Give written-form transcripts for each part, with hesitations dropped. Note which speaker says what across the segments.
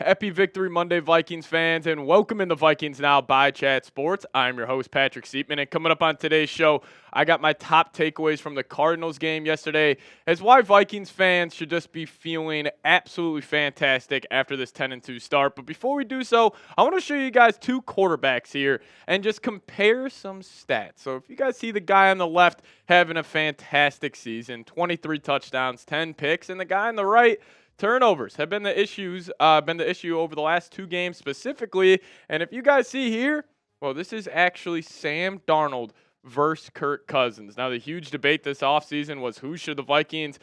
Speaker 1: Happy Victory Monday, Vikings fans, and welcome in the Vikings Now by Chat Sports. I'm your host, Patrick Siepman, and coming up on today's show, I got my top takeaways from the Cardinals game yesterday as why Vikings fans should just be feeling absolutely fantastic after this 10-2 start. But before we do so, I want to show you guys two quarterbacks here and just compare some stats. So if you guys see the guy on the left having a fantastic season, 23 touchdowns, 10 picks, and the guy on the right, turnovers have been the issue over the last two games specifically. And if you guys see here, well, this is actually Sam Darnold versus Kirk Cousins. Now, the huge debate this offseason was who should the Vikings,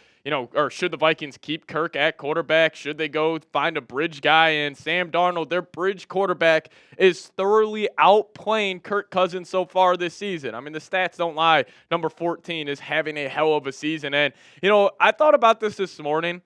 Speaker 1: or should the Vikings keep Kirk at quarterback? Should they go find a bridge guy? And Sam Darnold, their bridge quarterback, is thoroughly outplaying Kirk Cousins so far this season. I mean, the stats don't lie. Number 14 is having a hell of a season. And, I thought about this morning.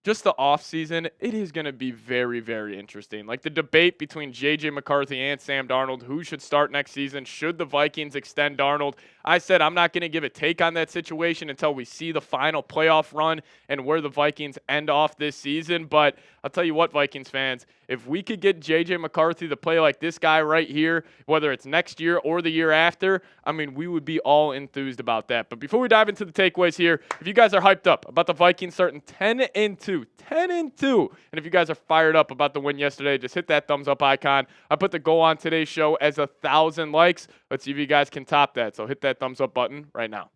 Speaker 1: Just the offseason, it is going to be very, very interesting. Like the debate between J.J. McCarthy and Sam Darnold, who should start next season? Should the Vikings extend Darnold? I said I'm not going to give a take on that situation until we see the final playoff run and where the Vikings end off this season. But I'll tell you what, Vikings fans, if we could get J.J. McCarthy to play like this guy right here, whether it's next year or the year after, I mean, we would be all enthused about that. But before we dive into the takeaways here, if you guys are hyped up about the Vikings starting 10-2, and if you guys are fired up about the win yesterday, just hit that thumbs up icon. I put the goal on today's show as 1,000 likes. Let's see if you guys can top that. So hit that thumbs up button right now.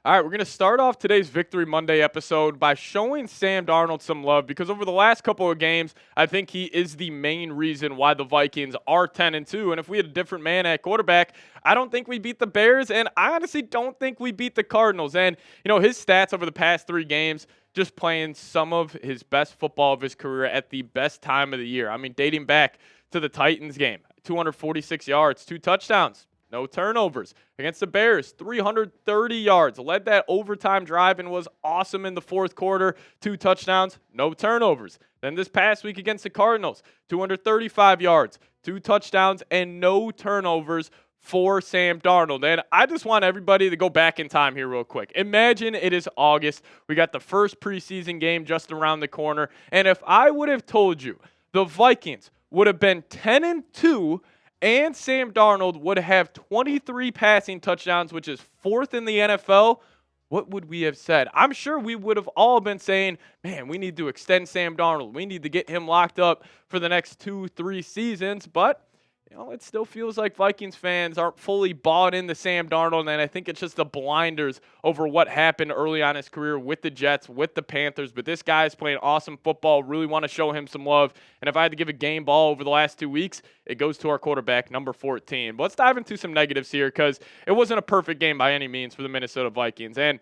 Speaker 1: All right, we're going to start off today's Victory Monday episode by showing Sam Darnold some love because over the last couple of games, I think he is the main reason why the Vikings are 10-2. And if we had a different man at quarterback, I don't think we beat the Bears, and I honestly don't think we beat the Cardinals. And, his stats over the past 3 games, just playing some of his best football of his career at the best time of the year. I mean, dating back to the Titans game, 246 yards, 2 touchdowns. No turnovers. Against the Bears, 330 yards. Led that overtime drive and was awesome in the fourth quarter. 2 touchdowns, no turnovers. Then this past week against the Cardinals, 235 yards, 2 touchdowns, and no turnovers for Sam Darnold. And I just want everybody to go back in time here real quick. Imagine it is August. We got the first preseason game just around the corner. And if I would have told you the Vikings would have been 10-2 and Sam Darnold would have 23 passing touchdowns, which is 4th in the NFL, what would we have said? I'm sure we would have all been saying, man, we need to extend Sam Darnold. We need to get him locked up for the next 2-3 seasons. But it still feels like Vikings fans aren't fully bought into Sam Darnold, and I think it's just the blinders over what happened early on in his career with the Jets, with the Panthers. But this guy is playing awesome football. Really want to show him some love. And if I had to give a game ball over the last 2 weeks, it goes to our quarterback, number 14. But let's dive into some negatives here because it wasn't a perfect game by any means for the Minnesota Vikings. And,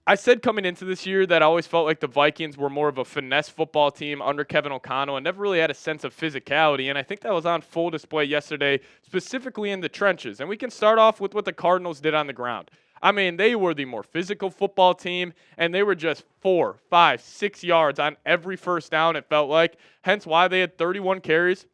Speaker 1: I said coming into this year that I always felt like the Vikings were more of a finesse football team under Kevin O'Connell and never really had a sense of physicality. And I think that was on full display yesterday, specifically in the trenches. And we can start off with what the Cardinals did on the ground. I mean, they were the more physical football team, and they were just 4, 5, 6 yards on every first down, it felt like. Hence why they had 31 carries.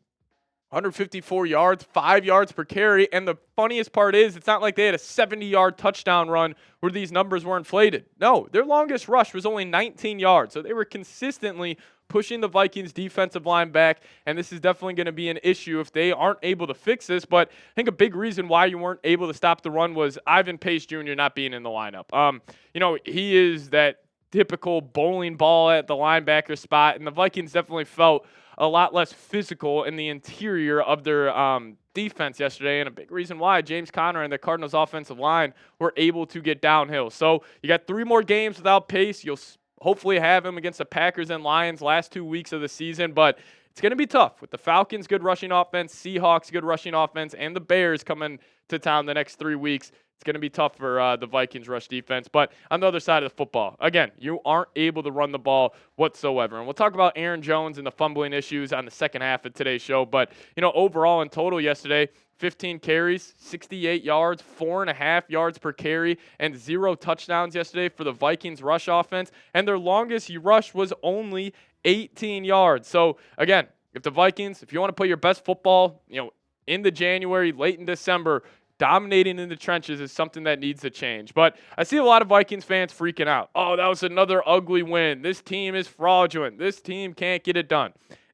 Speaker 1: 154 yards, 5 yards per carry. And the funniest part is it's not like they had a 70-yard touchdown run where these numbers were inflated. No, their longest rush was only 19 yards. So they were consistently pushing the Vikings defensive line back. And this is definitely going to be an issue if they aren't able to fix this. But I think a big reason why you weren't able to stop the run was Ivan Pace Jr. not being in the lineup. He is that typical bowling ball at the linebacker spot. And the Vikings definitely felt a lot less physical in the interior of their defense yesterday, and a big reason why James Conner and the Cardinals offensive line were able to get downhill. So you got 3 more games without Pace. You'll hopefully have him against the Packers and Lions last 2 weeks of the season, but it's going to be tough with the Falcons' good rushing offense, Seahawks' good rushing offense, and the Bears coming to town the next 3 weeks. It's going to be tough for the Vikings rush defense. But on the other side of the football, again, you aren't able to run the ball whatsoever. And we'll talk about Aaron Jones and the fumbling issues on the second half of today's show. But, overall in total yesterday, 15 carries, 68 yards, 4.5 yards per carry, and 0 touchdowns yesterday for the Vikings rush offense. And their longest rush was only 18 yards. So, again, if you want to play your best football, in the January, late in December, dominating in the trenches is something that needs to change. But I see a lot of Vikings fans freaking out. Oh, that was another ugly win. This team is fraudulent. This team can't get it done.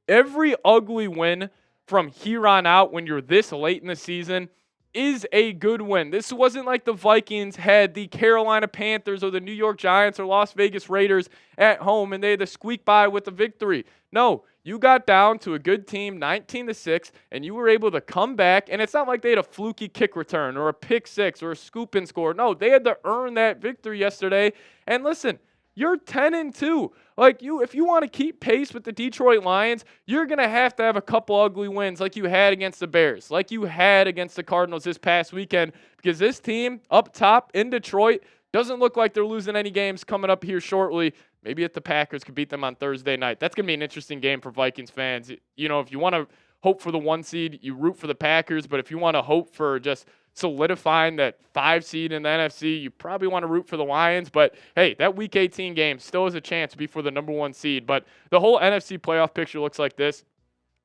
Speaker 1: Every ugly win from here on out when you're this late in the season is a good win. This wasn't like the Vikings had the Carolina Panthers or the New York Giants or Las Vegas Raiders at home and they had to squeak by with a victory. No, you got down to a good team, 19-6, and you were able to come back. And it's not like they had a fluky kick return or a pick six or a scoop and score. No, they had to earn that victory yesterday. And listen, you're 10-2. Like if you want to keep pace with the Detroit Lions, you're going to have a couple ugly wins like you had against the Bears, like you had against the Cardinals this past weekend, because this team up top in Detroit doesn't look like they're losing any games coming up here shortly. Maybe if the Packers could beat them on Thursday night. That's going to be an interesting game for Vikings fans. You know, if you want to hope for the 1 seed, you root for the Packers, but if you want to hope for just solidifying that 5 seed in the NFC, you probably want to root for the Lions. But hey, that Week 18 game still has a chance to be for the number 1 seed. But the whole NFC playoff picture looks like this.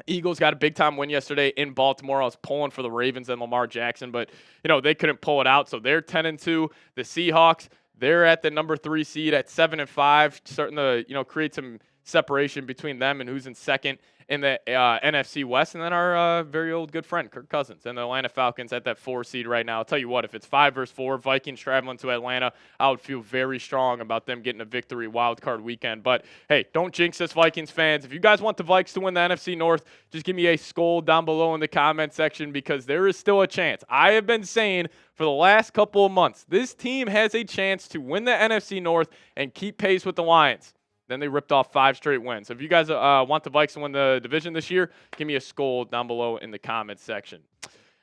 Speaker 1: Eagles got a big-time win yesterday in Baltimore. I was pulling for the Ravens and Lamar Jackson, but, you know, they couldn't pull it out, so they're 10-2. The Seahawks, they're at the number 3 seed at 7-5, starting to, you know, create some separation between them and who's in second in the NFC West. And then our very old good friend, Kirk Cousins, and the Atlanta Falcons at that 4 seed right now. I'll tell you what, if it's 5 versus 4, Vikings traveling to Atlanta, I would feel very strong about them getting a victory wild card weekend. But, hey, don't jinx this, Vikings fans. If you guys want the Vikes to win the NFC North, just give me a skull down below in the comment section, because there is still a chance. I have been saying for the last couple of months, this team has a chance to win the NFC North and keep pace with the Lions. Then they ripped off 5 straight wins. So if you guys want the Vikes to win the division this year, give me a skull down below in the comments section.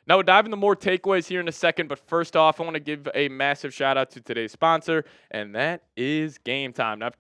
Speaker 1: Now, we'll dive into more takeaways here in a second, but first off, I want to give a massive shout-out to today's sponsor, and that is Game Time. Now,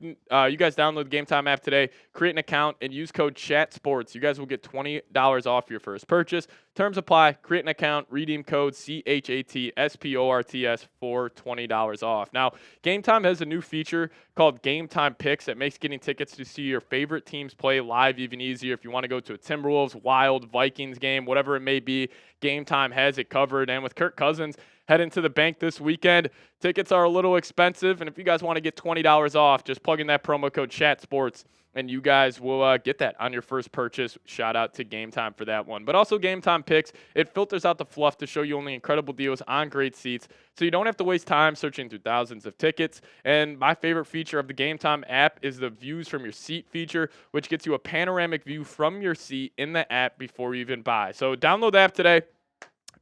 Speaker 1: you guys download the Game Time app today, create an account, and use code CHATSPORTS. You guys will get $20 off your first purchase. Terms apply. Create an account, redeem code CHATSPORTS for $20 off. Now, Game Time has a new feature called Game Time Picks that makes getting tickets to see your favorite teams play live even easier. If you want to go to a Timberwolves, Wild, Vikings game, whatever it may be, Game Time has it covered. And with Kirk Cousins heading to the bank this weekend, tickets are a little expensive. And if you guys want to get $20 off, just plug in that promo code CHATSPORTS, and you guys will get that on your first purchase. Shout out to Game Time for that one. But also Game Time Picks, it filters out the fluff to show you only incredible deals on great seats, so you don't have to waste time searching through thousands of tickets. And my favorite feature of the Game Time app is the views from your seat feature, which gets you a panoramic view from your seat in the app before you even buy. So download the app today.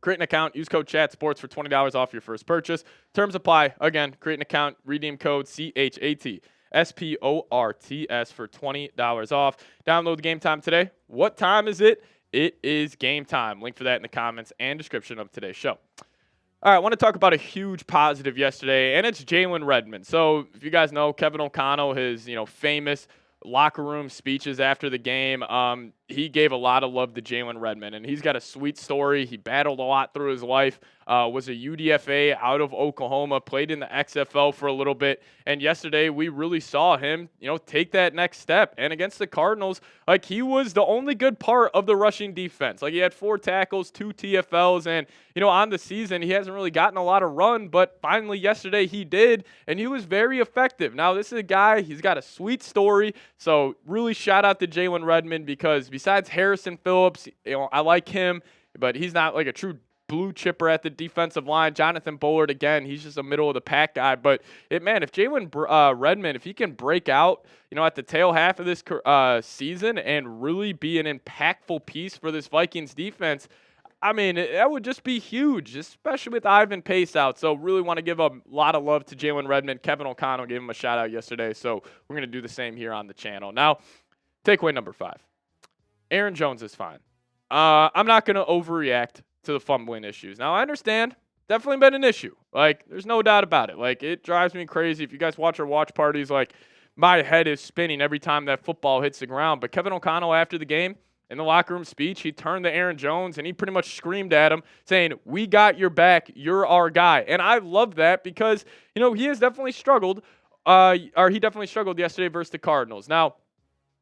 Speaker 1: Create an account, use code CHATSPORTS for $20 off your first purchase. Terms apply. Again, create an account, redeem code CHATSPORTS for $20 off. Download the Game Time today. What time is it? It is game time. Link for that in the comments and description of today's show. All right, I want to talk about a huge positive yesterday, and it's Jalen Redmond. So if you guys know, Kevin O'Connell, his famous locker room speeches after the game, he gave a lot of love to Jalen Redmond, and he's got a sweet story. He battled a lot through his life, was a UDFA out of Oklahoma, played in the XFL for a little bit, and yesterday we really saw him, take that next step. And against the Cardinals, like, he was the only good part of the rushing defense. Like, he had 4 tackles, 2 TFLs, and, on the season, he hasn't really gotten a lot of run, but finally yesterday he did, and he was very effective. Now, this is a guy, he's got a sweet story, so really shout out to Jalen Redmond, because besides Harrison Phillips, I like him, but he's not like a true blue chipper at the defensive line. Jonathan Bullard, again, he's just a middle of the pack guy. But if Jalen Redmond, if he can break out, at the tail half of this season and really be an impactful piece for this Vikings defense, I mean, that would just be huge, especially with Ivan Pace out. So really want to give a lot of love to Jalen Redmond. Kevin O'Connell gave him a shout out yesterday, so we're going to do the same here on the channel. Now, takeaway number 5. Aaron Jones is fine. I'm not going to overreact to the fumbling issues. Now, I understand. Definitely been an issue. Like, there's no doubt about it. Like, it drives me crazy. If you guys watch our watch parties, like, my head is spinning every time that football hits the ground. But Kevin O'Connell, after the game, in the locker room speech, he turned to Aaron Jones and he pretty much screamed at him saying, "We got your back. You're our guy." And I love that because, he has definitely struggled, he definitely struggled yesterday versus the Cardinals. Now,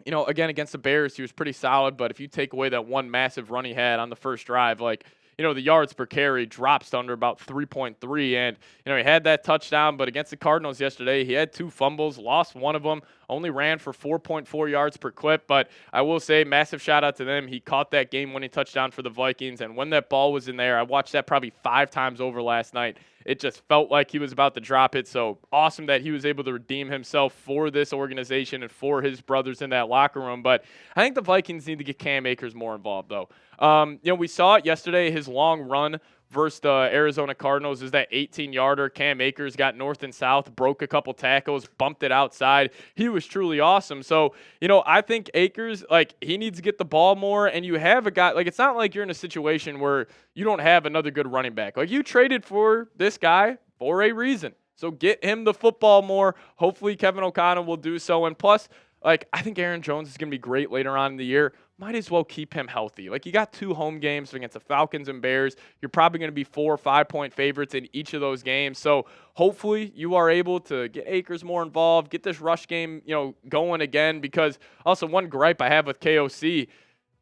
Speaker 1: again, against the Bears, he was pretty solid, but if you take away that one massive run he had on the first drive, like, the yards per carry drops to under about 3.3. And, he had that touchdown, but against the Cardinals yesterday, he had 2 fumbles, lost one of them, only ran for 4.4 yards per clip. But I will say, massive shout out to them. He caught that game-winning touchdown for the Vikings. And when that ball was in there, I watched that probably 5 times over last night. It just felt like he was about to drop it. So awesome that he was able to redeem himself for this organization and for his brothers in that locker room. But I think the Vikings need to get Cam Akers more involved, though. We saw it yesterday, his long run versus the Arizona Cardinals is that 18-yarder. Cam Akers got north and south, broke a couple tackles, bumped it outside. He was truly awesome. So, I think Akers, he needs to get the ball more, and you have a guy, it's not like you're in a situation where you don't have another good running back. You traded for this guy for a reason. So get him the football more. Hopefully Kevin O'Connell will do so. And plus, I think Aaron Jones is going to be great later on in the year. Might as well keep him healthy. You got 2 home games against the Falcons and Bears. You're probably going to be 4 or 5 point favorites in each of those games. So hopefully you are able to get Akers more involved, get this rush game, going again. Because also one gripe I have with KOC,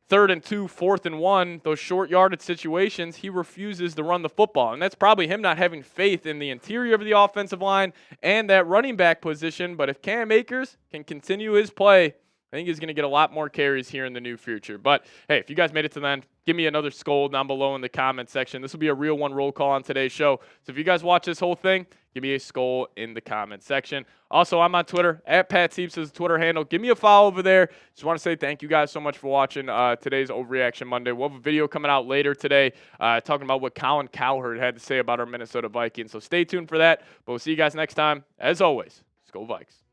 Speaker 1: 3rd and 2, 4th and 1, those short yardage situations, he refuses to run the football. And that's probably him not having faith in the interior of the offensive line and that running back position. But if Cam Akers can continue his play, I think he's going to get a lot more carries here in the near future. But, hey, if you guys made it to the end, give me another scold down below in the comment section. This will be a real one roll call on today's show. So if you guys watch this whole thing, give me a scold in the comment section. Also, I'm on Twitter, @PatSieps is the Twitter handle. Give me a follow over there. Just want to say thank you guys so much for watching today's Overreaction Monday. We'll have a video coming out later today talking about what Colin Cowherd had to say about our Minnesota Vikings. So stay tuned for that. But we'll see you guys next time. As always, Skol Vikes.